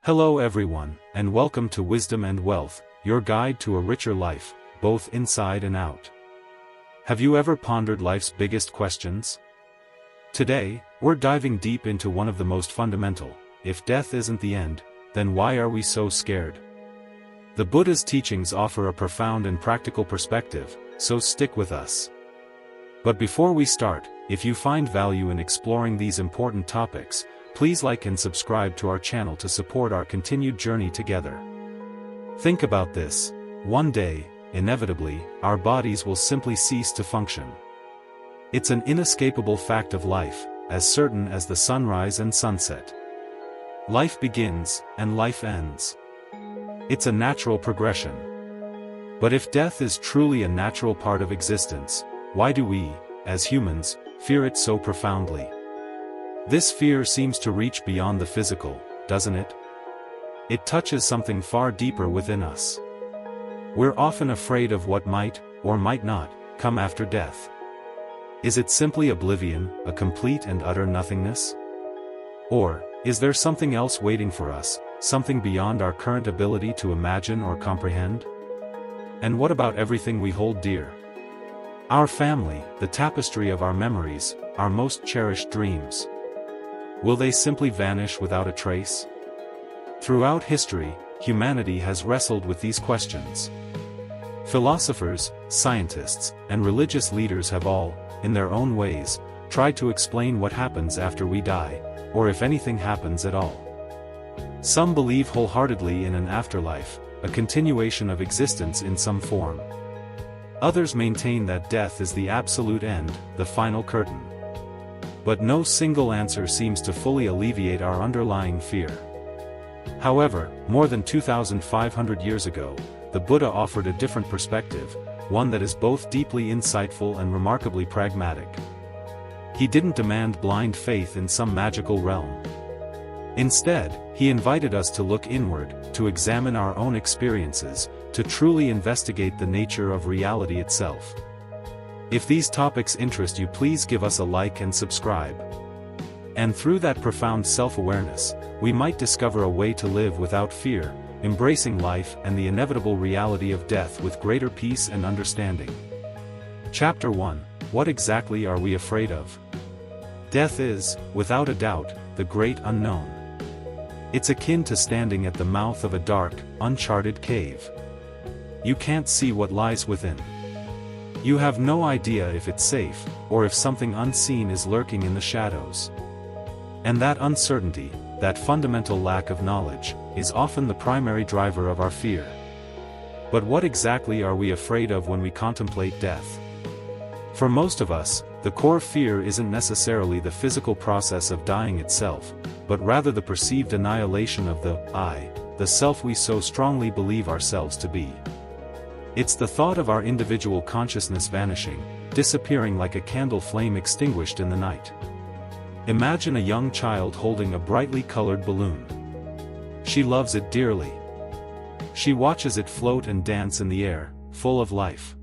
Hello everyone, and welcome to Wisdom and Wealth, your guide to a richer life, both inside and out. Have you ever pondered life's biggest questions? Today, we're diving deep into one of the most fundamental. If death isn't the end, then why are we so scared? The Buddha's teachings offer a profound and practical perspective, so stick with us. But before we start, if you find value in exploring these important topics, please like and subscribe to our channel to support our continued journey together. Think about this. One day, inevitably, our bodies will simply cease to function. It's an inescapable fact of life, as certain as the sunrise and sunset. Life begins, and life ends. It's a natural progression. But if death is truly a natural part of existence, why do we, as humans, fear it so profoundly? This fear seems to reach beyond the physical, doesn't it? It touches something far deeper within us. We're often afraid of what might, or might not, come after death. Is it simply oblivion, a complete and utter nothingness? Or, is there something else waiting for us, something beyond our current ability to imagine or comprehend? And what about everything we hold dear? Our family, the tapestry of our memories, our most cherished dreams. Will they simply vanish without a trace? Throughout history, humanity has wrestled with these questions. Philosophers, scientists, and religious leaders have all, in their own ways, tried to explain what happens after we die, or if anything happens at all. Some believe wholeheartedly in an afterlife, a continuation of existence in some form. Others maintain that death is the absolute end, the final curtain. But no single answer seems to fully alleviate our underlying fear. However, more than 2,500 years ago, the Buddha offered a different perspective, one that is both deeply insightful and remarkably pragmatic. He didn't demand blind faith in some magical realm. Instead, he invited us to look inward, to examine our own experiences, to truly investigate the nature of reality itself. If these topics interest you, please give us a like and subscribe. And through that profound self-awareness, we might discover a way to live without fear, embracing life and the inevitable reality of death with greater peace and understanding. Chapter 1: What exactly are we afraid of? Death is, without a doubt, the great unknown. It's akin to standing at the mouth of a dark, uncharted cave. You can't see what lies within. You have no idea if it's safe, or if something unseen is lurking in the shadows. And that uncertainty, that fundamental lack of knowledge, is often the primary driver of our fear. But what exactly are we afraid of when we contemplate death? For most of us, the core fear isn't necessarily the physical process of dying itself, but rather the perceived annihilation of the I, the self we so strongly believe ourselves to be. It's the thought of our individual consciousness vanishing, disappearing like a candle flame extinguished in the night. Imagine a young child holding a brightly colored balloon. She loves it dearly. She watches it float and dance in the air, full of life.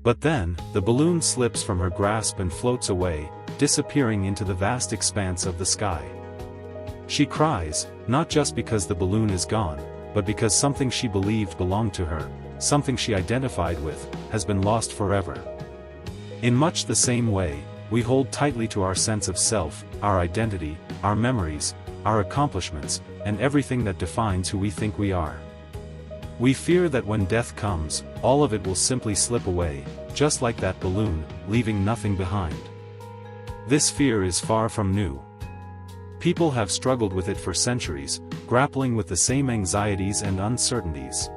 But then, the balloon slips from her grasp and floats away, disappearing into the vast expanse of the sky. She cries, not just because the balloon is gone, but because something she believed belonged to her, something she identified with, has been lost forever. In much the same way, we hold tightly to our sense of self, our identity, our memories, our accomplishments, and everything that defines who we think we are. We fear that when death comes, all of it will simply slip away, just like that balloon, leaving nothing behind. This fear is far from new. People have struggled with it for centuries, grappling with the same anxieties and uncertainties.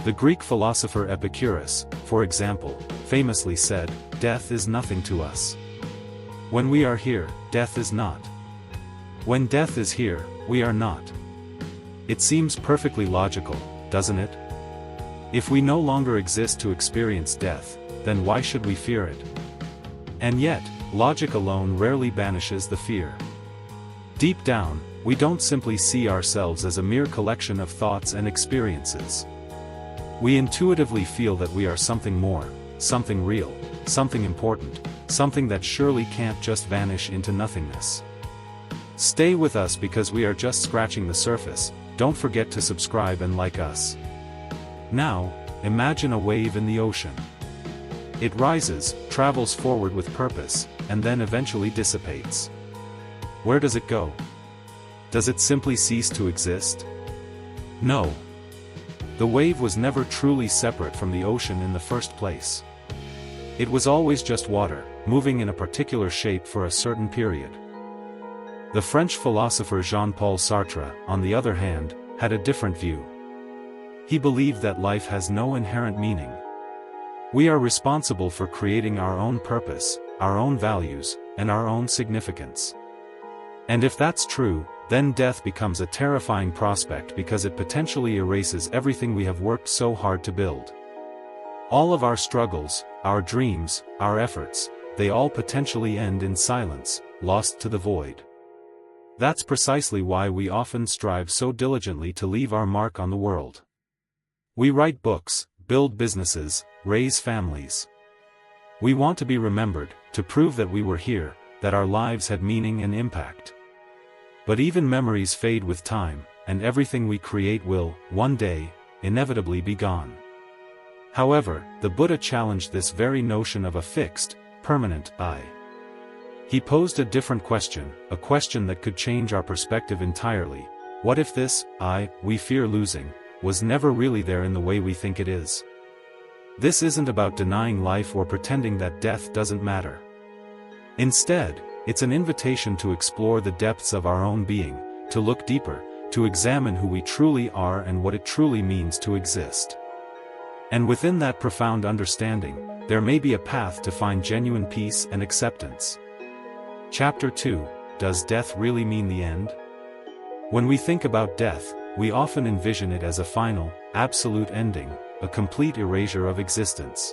The Greek philosopher Epicurus, for example, famously said, "Death is nothing to us. When we are here, death is not. When death is here, we are not." It seems perfectly logical, doesn't it? If we no longer exist to experience death, then why should we fear it? And yet, logic alone rarely banishes the fear. Deep down, we don't simply see ourselves as a mere collection of thoughts and experiences. We intuitively feel that we are something more, something real, something important, something that surely can't just vanish into nothingness. Stay with us because we are just scratching the surface. Don't forget to subscribe and like us. Now, imagine a wave in the ocean. It rises, travels forward with purpose, and then eventually dissipates. Where does it go? Does it simply cease to exist? No. The wave was never truly separate from the ocean in the first place. It was always just water, moving in a particular shape for a certain period. The French philosopher Jean-Paul Sartre, on the other hand, had a different view. He believed that life has no inherent meaning. We are responsible for creating our own purpose, our own values, and our own significance. And if that's true, then death becomes a terrifying prospect because it potentially erases everything we have worked so hard to build. All of our struggles, our dreams, our efforts, they all potentially end in silence, lost to the void. That's precisely why we often strive so diligently to leave our mark on the world. We write books, build businesses, raise families. We want to be remembered, to prove that we were here, that our lives had meaning and impact. But even memories fade with time, and everything we create will, one day, inevitably be gone. However, the Buddha challenged this very notion of a fixed, permanent I. He posed a different question, a question that could change our perspective entirely. What if this I we fear losing was never really there in the way we think it is? This isn't about denying life or pretending that death doesn't matter. Instead, it's an invitation to explore the depths of our own being, to look deeper, to examine who we truly are and what it truly means to exist. And within that profound understanding, there may be a path to find genuine peace and acceptance. Chapter 2, Does Death Really Mean the End? When we think about death, we often envision it as a final, absolute ending, a complete erasure of existence.